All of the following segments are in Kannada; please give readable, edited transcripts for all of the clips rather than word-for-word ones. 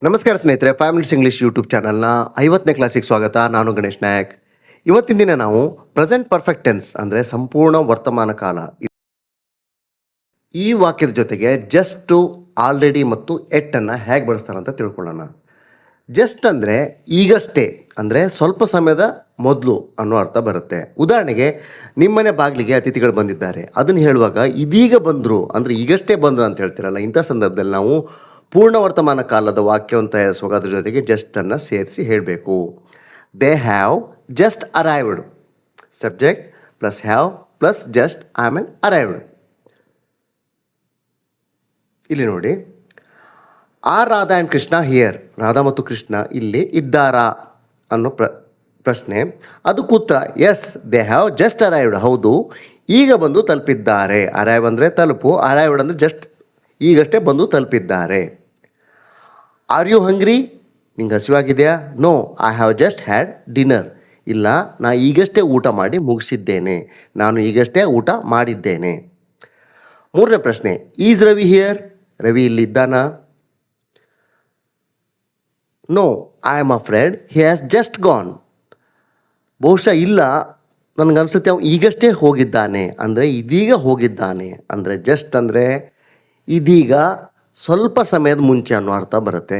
ನಮಸ್ಕಾರ ಸ್ನೇಹಿತರೆ, 5 ಮಿನಿಟ್ಸ್ ಇಂಗ್ಲಿಷ್ ಯೂಟ್ಯೂಬ್ ಚಾನಲ್ನ 50ನೇ ಕ್ಲಾಸಿಗೆ ಸ್ವಾಗತ. ನಾನು ಗಣೇಶ್ ನಾಯಕ್. ಇವತ್ತಿನ ದಿನ ನಾವು ಪ್ರೆಸೆಂಟ್ ಪರ್ಫೆಕ್ಟ್ ಟೆನ್ಸ್ ಅಂದರೆ ಸಂಪೂರ್ಣ ವರ್ತಮಾನ ಕಾಲ ಈ ವಾಕ್ಯದ ಜೊತೆಗೆ ಜಸ್ಟ್, ಆಲ್ರೆಡಿ ಮತ್ತು ಎಟ್ಟನ್ನು ಹೇಗೆ ಬಳಸ್ತಾರೆ ಅಂತ ತಿಳ್ಕೊಳ್ಳೋಣ. ಜಸ್ಟ್ ಅಂದರೆ ಈಗಷ್ಟೇ, ಅಂದರೆ ಸ್ವಲ್ಪ ಸಮಯದ ಮೊದಲು ಅನ್ನೋ ಅರ್ಥ ಬರುತ್ತೆ. ಉದಾಹರಣೆಗೆ, ನಿಮ್ಮನೆ ಬಾಗಿಲಿಗೆ ಅತಿಥಿಗಳು ಬಂದಿದ್ದಾರೆ, ಅದನ್ನು ಹೇಳುವಾಗ ಇದೀಗ ಬಂದರು ಅಂದರೆ ಈಗಷ್ಟೇ ಬಂದರು ಅಂತ ಹೇಳ್ತಿರಲ್ಲ, ಇಂಥ ಸಂದರ್ಭದಲ್ಲಿ ನಾವು ಪೂರ್ಣ ವರ್ತಮಾನ ಕಾಲದ ವಾಕ್ಯವನ್ನು ತಯಾರಿಸುವಾಗ ಅದ್ರ ಜೊತೆಗೆ ಜಸ್ಟನ್ನು ಸೇರಿಸಿ ಹೇಳಬೇಕು. They have just arrived. Subject plus have plus just ಆಮೇಲೆ ಅರೈವ್ಡ್. ಇಲ್ಲಿ ನೋಡಿ, are Radha and Krishna here. Radha ಮತ್ತು ಕೃಷ್ಣ ಇಲ್ಲಿ ಇದ್ದಾರಾ ಅನ್ನೋ ಪ್ರಶ್ನೆ. ಅದಕ್ಕೆ ಉತ್ತರ yes, they have just arrived. ಹೌದು, ಈಗ ಬಂದು ತಲುಪಿದ್ದಾರೆ. ಅರೈವ್ ಅಂದರೆ ತಲುಪು, ಅರೈವ್ಡ್ ಅಂದರೆ ಜಸ್ಟ್ ಈಗಷ್ಟೇ ಬಂದು ತಲುಪಿದ್ದಾರೆ. Are you hungry? ನಿಂಗೆ ಹಸಿವಾಗಿದೆಯಾ? No, I have just had dinner. ಇಲ್ಲ, ನಾನು ಈಗಷ್ಟೇ ಊಟ ಮಾಡಿ ಮುಗಿಸಿದ್ದೇನೆ. ನಾನು ಈಗಷ್ಟೇ ಊಟ ಮಾಡಿದ್ದೇನೆ. ಮೂರನೇ ಪ್ರಶ್ನೆ, ಈಸ್ ರವಿ ಹಿಯರ್? ರವಿ ಇಲ್ಲಿದ್ದಾನಾ? No, I am afraid he has just gone. ಬಹುಶಃ ಇಲ್ಲ, ನನಗನ್ಸುತ್ತೆ ಅವನು ಈಗಷ್ಟೇ ಹೋಗಿದ್ದಾನೆ. ಅಂದರೆ ಇದೀಗ ಹೋಗಿದ್ದಾನೆ. ಅಂದರೆ ಜಸ್ಟ್ ಅಂದರೆ ಇದೀಗ, ಸ್ವಲ್ಪ ಸಮಯದ ಮುಂಚೆ ಅನ್ನೋ ಅರ್ಥ ಬರುತ್ತೆ.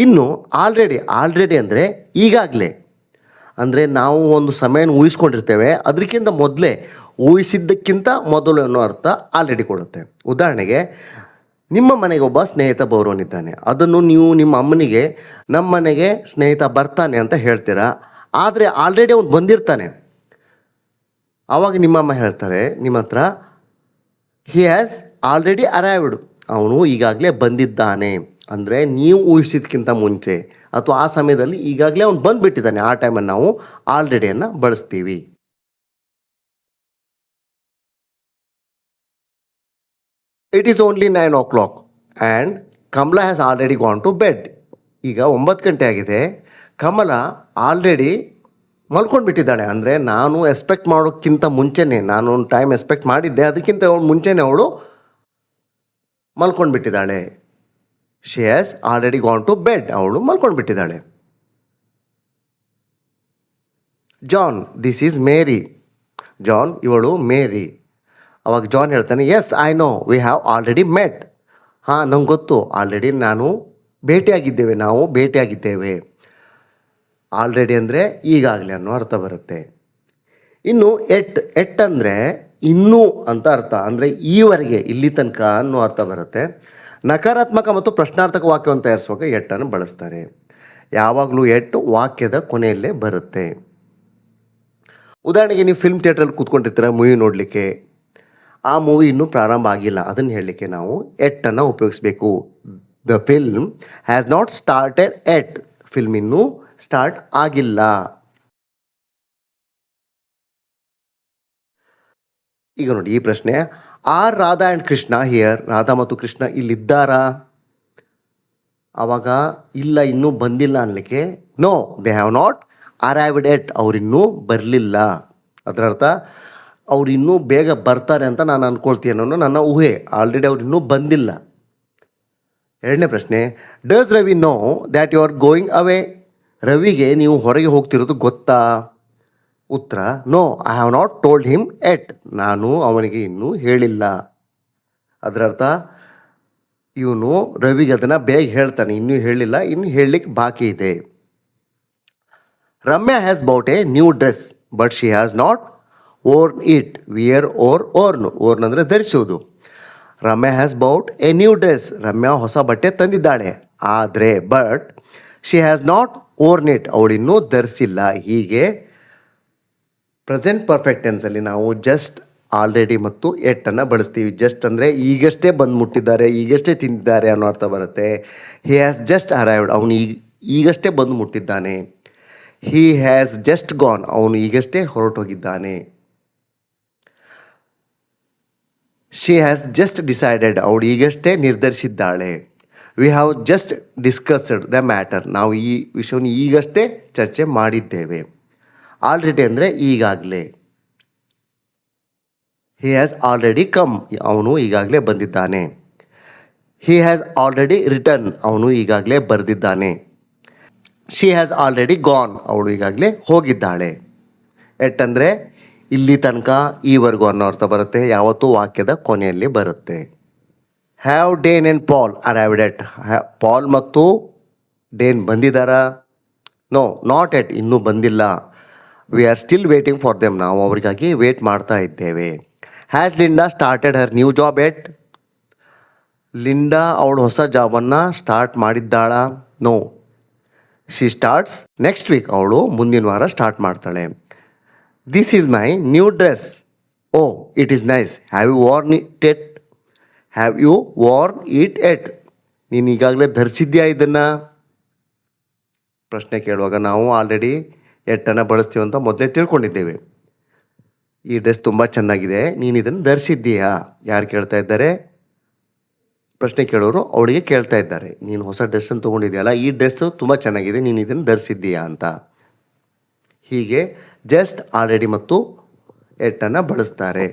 ಇನ್ನು ಆಲ್ರೆಡಿ ಅಂದರೆ ಈಗಾಗಲೇ. ಅಂದರೆ ನಾವು ಒಂದು ಸಮಯನ ಊಹಿಸ್ಕೊಂಡಿರ್ತೇವೆ, ಅದಕ್ಕಿಂತ ಮೊದಲೇ, ಊಹಿಸಿದ್ದಕ್ಕಿಂತ ಮೊದಲು ಅನ್ನೋ ಅರ್ಥ ಆಲ್ರೆಡಿ ಕೊಡುತ್ತೆ. ಉದಾಹರಣೆಗೆ, ನಿಮ್ಮ ಮನೆಗೆ ಒಬ್ಬ ಸ್ನೇಹಿತ ಬರೋನಿದ್ದಾನೆ. ಅದನ್ನು ನೀವು ನಿಮ್ಮ ಅಮ್ಮನಿಗೆ ನಮ್ಮ ಮನೆಗೆ ಸ್ನೇಹಿತ ಬರ್ತಾನೆ ಅಂತ ಹೇಳ್ತೀರಾ. ಆದರೆ ಆಲ್ರೆಡಿ ಅವನು ಬಂದಿರ್ತಾನೆ. ಆವಾಗ ನಿಮ್ಮಮ್ಮ ಹೇಳ್ತಾರೆ ನಿಮ್ಮ ಹತ್ರ, ಹಿ ಹ್ಯಾಸ್ ಆಲ್ರೆಡಿ ಅರೈವ್ಡ್. ಅವನು ಈಗಾಗಲೇ ಬಂದಿದ್ದಾನೆ. ಅಂದರೆ ನೀವು ಊಹಿಸಿದ್ಕಿಂತ ಮುಂಚೆ ಅಥವಾ ಆ ಸಮಯದಲ್ಲಿ ಈಗಾಗಲೇ ಅವನು ಬಂದುಬಿಟ್ಟಿದ್ದಾನೆ. ಆ ಟೈಮಲ್ಲಿ ನಾವು ಆಲ್ರೆಡಿಯನ್ನು ಬಳಸ್ತೀವಿ. It is only 9 o'clock and Kamala has already gone to bed. ಈಗ 9 ಗಂಟೆ ಆಗಿದೆ, ಕಮಲ ಆಲ್ರೆಡಿ ಮಲ್ಕೊಂಡ್ಬಿಟ್ಟಿದ್ದಾಳೆ. ಅಂದರೆ ನಾನು ಎಕ್ಸ್ಪೆಕ್ಟ್ ಮಾಡೋಕ್ಕಿಂತ ಮುಂಚೆನೇ, ನಾನು ಒಂದು ಟೈಮ್ ಎಕ್ಸ್ಪೆಕ್ಟ್ ಮಾಡಿದ್ದೆ, ಅದಕ್ಕಿಂತ ಮುಂಚೆನೇ ಅವಳು ಮಲ್ಕೊಂಡ್ಬಿಟ್ಟಿದ್ದಾಳೆ. She has already gone to bed. ಅವಳು ಮಲ್ಕೊಂಡ್ಬಿಟ್ಟಿದ್ದಾಳೆ. John, this is Mary. John, ಇವಳು ಮೇರಿ. ಅವಾಗ ಜಾನ್ ಹೇಳ್ತಾನೆ, yes I know we have already met. ಹಾಂ, ನಂಗೆ ಗೊತ್ತು, ಆಲ್ರೆಡಿ ನಾವು ಭೇಟಿಯಾಗಿದ್ದೇವೆ. ಆಲ್ರೆಡಿ ಅಂದರೆ ಈಗಾಗಲೇ ಅನ್ನೋ ಅರ್ಥ ಬರುತ್ತೆ. ಇನ್ನು ಎಟ್ ಅಂದರೆ ಇನ್ನೂ ಅಂತ ಅರ್ಥ. ಅಂದರೆ ಈವರೆಗೆ, ಇಲ್ಲಿ ತನಕ ಅನ್ನೋ ಅರ್ಥ ಬರುತ್ತೆ. ನಕಾರಾತ್ಮಕ ಮತ್ತು ಪ್ರಶ್ನಾರ್ಥಕ ವಾಕ್ಯವನ್ನು ತಯಾರಿಸುವಾಗ ಎಟ್ಟನ್ನು ಬಳಸ್ತಾರೆ. ಯಾವಾಗಲೂ ಎಟ್ಟು ವಾಕ್ಯದ ಕೊನೆಯಲ್ಲೇ ಬರುತ್ತೆ. ಉದಾಹರಣೆಗೆ, ನೀವು ಫಿಲ್ಮ್ ಥಿಯೇಟ್ರಲ್ಲಿ ಕೂತ್ಕೊಂಡಿರ್ತೀರ ಮೂವಿ ನೋಡಲಿಕ್ಕೆ. ಆ ಮೂವಿ ಇನ್ನೂ ಪ್ರಾರಂಭ ಆಗಿಲ್ಲ, ಅದನ್ನು ಹೇಳಲಿಕ್ಕೆ ನಾವು ಎಟ್ಟನ್ನು ಉಪಯೋಗಿಸಬೇಕು. The film has not started yet. Film ಇನ್ನೂ ಸ್ಟಾರ್ಟ್ ಆಗಿಲ್ಲ. ಈಗ ನೋಡಿ ಈ ಪ್ರಶ್ನೆ, are Radha and Krishna here. Radha ಮತ್ತು ಕೃಷ್ಣ ಇಲ್ಲಿದ್ದಾರಾ? ಆವಾಗ ಇಲ್ಲ, ಇನ್ನೂ ಬಂದಿಲ್ಲ ಅನ್ನಲಿಕ್ಕೆ no, they have not arrived yet. ಅವರಿನ್ನೂ ಬರಲಿಲ್ಲ. ಅದರ ಅರ್ಥ ಅವ್ರು ಇನ್ನೂ ಬೇಗ ಬರ್ತಾರೆ ಅಂತ ನಾನು ಅಂದ್ಕೊಳ್ತೀನಿ ಅನ್ನೋ ನನ್ನ ಊಹೆ. ಆಲ್ರೆಡಿ ಅವ್ರು ಇನ್ನೂ ಬಂದಿಲ್ಲ. ಎರಡನೇ ಪ್ರಶ್ನೆ, does Ravi know that you are going away? ರವಿಗೆ ನೀವು ಹೊರಗೆ ಹೋಗ್ತಿರೋದು ಗೊತ್ತಾ? ಉತ್ತರ, no, I have not told him yet. ನಾನು ಅವನಿಗೆ ಇನ್ನೂ ಹೇಳಿಲ್ಲ. ಅದರ ಅರ್ಥ ಇವನು ರವಿಗೆ ಅದನ್ನು ಬೇಗ ಹೇಳ್ತಾನೆ, ಇನ್ನೂ ಹೇಳಿಲ್ಲ, ಇನ್ನು ಹೇಳಲಿಕ್ಕೆ ಬಾಕಿ ಇದೆ. Ramya has bought a new dress but she has not worn it. Wear worn ಅಂದರೆ ಧರಿಸುವುದು. Ramya has bought a new dress. Ramya ಹೊಸ ಬಟ್ಟೆ ತಂದಿದ್ದಾಳೆ. ಆದರೆ but she has not worn it. ಅವಳಿನ್ನೂ ಧರಿಸಿಲ್ಲ. ಹೀಗೆ ಪ್ರೆಸೆಂಟ್ ಪರ್ಫೆಕ್ಟ್ ಟೆನ್ಸಲ್ಲಿ ನಾವು ಜಸ್ಟ್, ಆಲ್ರೆಡಿ ಮತ್ತು ಎಟ್ಟನ್ನು ಬಳಸ್ತೀವಿ. ಜಸ್ಟ್ ಅಂದರೆ ಈಗಷ್ಟೇ ಬಂದು ಮುಟ್ಟಿದ್ದಾರೆ, ಈಗಷ್ಟೇ ತಿಂದಿದ್ದಾರೆ ಅನ್ನೋ ಅರ್ಥ ಬರುತ್ತೆ. He has just arrived. ಅವನು ಈಗಷ್ಟೇ ಬಂದು ಮುಟ್ಟಿದ್ದಾನೆ. He has just gone. ಅವನು ಈಗಷ್ಟೇ ಹೊರಟೋಗಿದ್ದಾನೆ. She has just decided. ಅವಳು ಈಗಷ್ಟೇ ನಿರ್ಧರಿಸಿದ್ದಾಳೆ. We have just discussed the matter. ನಾವು ಈ ವಿಷಯವನ್ನು ಈಗಷ್ಟೇ ಚರ್ಚೆ ಮಾಡಿದ್ದೇವೆ. ಆಲ್ರೆಡಿ ಅಂದರೆ ಈಗಾಗಲೇ. He has already come. ಅವನು ಈಗಾಗಲೇ ಬಂದಿದ್ದಾನೆ. ಹಿ ಹ್ಯಾಸ್ ಆಲ್ರೆಡಿ ರಿಟರ್ನ್, ಅವನು ಈಗಾಗಲೇ ಬರೆದಿದ್ದಾನೆ. ಶಿ ಹ್ಯಾಸ್ ಆಲ್ರೆಡಿ ಗಾನ್, ಅವಳು ಈಗಾಗಲೇ ಹೋಗಿದ್ದಾಳೆ. ಎಟ್ ಅಂದರೆ ಇಲ್ಲಿ ತನಕ ಈವರೆಗೂ ಅನ್ನೋ ಅರ್ಥ ಬರುತ್ತೆ, ಯಾವತ್ತೂ ವಾಕ್ಯದ ಕೊನೆಯಲ್ಲಿ ಬರುತ್ತೆ. Have Dane and Paul arrived yet, Paul ಮತ್ತು ಡೇನ್ ಬಂದಿದ್ದಾರಾ? ನೋ ನಾಟ್ ಎಟ್, ಇನ್ನೂ ಬಂದಿಲ್ಲ. We are still waiting for them, ನಾವು ಅವರಿಗಾಗಿ ವೇಟ್ ಮಾಡ್ತಾ ಇದ್ದೇವೆ. Has Linda started her new job yet, Linda ಅವಳು ಹೊಸ ಜಾಬನ್ನು ಸ್ಟಾರ್ಟ್ ಮಾಡಿದ್ದಾಳಾ? No, she starts next week, ಅವಳು ಮುಂದಿನ ವಾರ ಸ್ಟಾರ್ಟ್ ಮಾಡ್ತಾಳೆ. This is my new dress, oh it is nice, have you worn it yet, have you worn it ಎಟ್, ನೀನು ಈಗಾಗಲೇ ಧರಿಸಿದ್ಯಾ ಇದನ್ನು? ಪ್ರಶ್ನೆ ಕೇಳುವಾಗ ನಾವು ಆಲ್ರೆಡಿ ಎಟ್ಟನ್ನು ಬಳಸ್ತೀವಿ ಅಂತ ಮೊದಲೇ ತಿಳ್ಕೊಂಡಿದ್ದೇವೆ. ಈ ಡ್ರೆಸ್ ತುಂಬ ಚೆನ್ನಾಗಿದೆ, ನೀನು ಇದನ್ನು ಧರಿಸಿದ್ದೀಯಾ? ಯಾರು ಕೇಳ್ತಾ ಇದ್ದಾರೆ? ಪ್ರಶ್ನೆ ಕೇಳೋರು ಅವಳಿಗೆ ಕೇಳ್ತಾ ಇದ್ದಾರೆ, ನೀನು ಹೊಸ ಡ್ರೆಸ್ಸನ್ನು ತೊಗೊಂಡಿದೆಯಲ್ಲ, ಈ ಡ್ರೆಸ್ಸು ತುಂಬ ಚೆನ್ನಾಗಿದೆ, ನೀನು ಇದನ್ನು ಧರಿಸಿದ್ದೀಯಾ ಅಂತ. ಹೀಗೆ ಜಸ್ಟ್, ಆಲ್ರೆಡಿ ಮತ್ತು ಎಟ್ಟನ್ನು ಬಳಸ್ತಾರೆ.